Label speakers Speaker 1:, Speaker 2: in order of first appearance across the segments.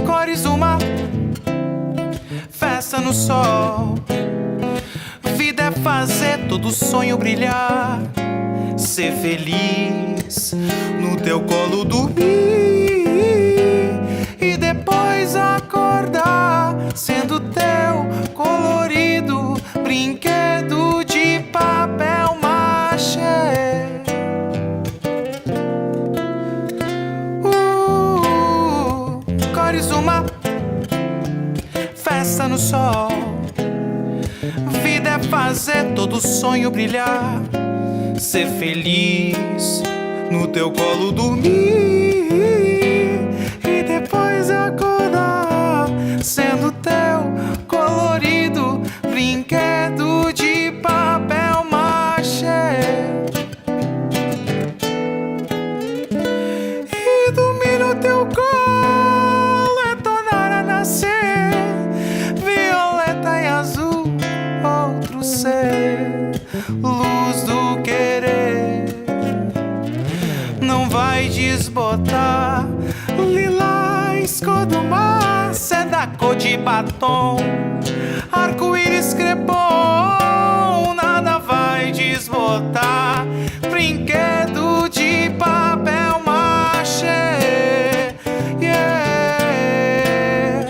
Speaker 1: Cores do mar, festa no sol. Vida é fazer todo sonho brilhar, ser feliz, no teu colo dormir e depois acordar, sendo teu colorido brinquedo de papel machê. Cores do mar, festa no sol. Vida é fazer todo sonho brilhar, ser feliz, no teu colo dormir e depois acordar, sendo teu colorido brinquedo de papel machê. E dormir no teu colo é tornar a nascer, violeta e azul, outro ser, luz do querer. Não vai desbotar, lilás, cor do mar, seda cor de batom, arco-íris crepom, nada vai desbotar, brinquedo de papel machê. Yeah.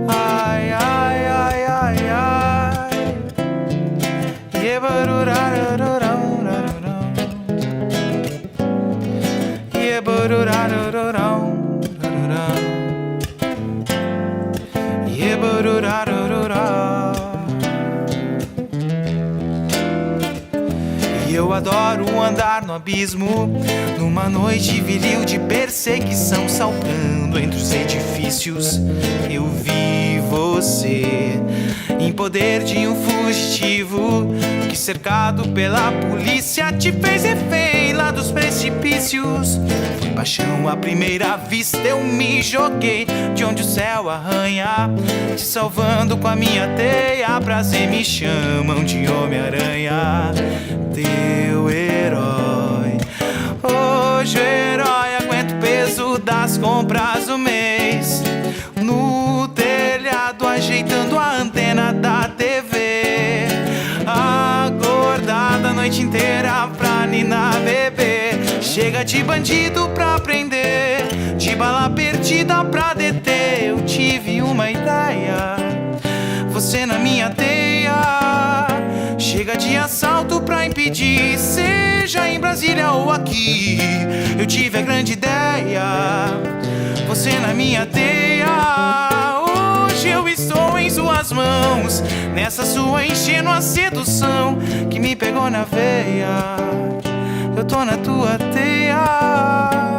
Speaker 1: Ai, ai, ai, ai, ai. Yeah, barurarararão. Yeah, barurarararão. Yeah, barurarararão. E eu adoro andar no abismo, numa noite viril de perseguição, saltando entre os edifícios. Eu vi você em poder de um fugitivo que, cercado pela polícia, te fez refém lá dos precipícios. Foi paixão à primeira vista, eu me joguei de onde o céu arranha, te salvando com a minha teia. Prazer, me chamam de Homem-Aranha, teu herói. Hoje o herói aguenta o peso das compras do mês, no telhado ajeitando a antena da TV, acordada a noite inteira pra ninar bebê. Chega de bandido pra prender, de bala perdida pra deter. Eu tive uma ideia, você na minha teia. Chega de assalto pra impedir, seja em Brasília ou aqui. Eu tive a grande ideia, você na minha teia. Hoje eu estou em suas mãos, nessa sua ingênua sedução que me pegou na veia. Eu tô na tua teia.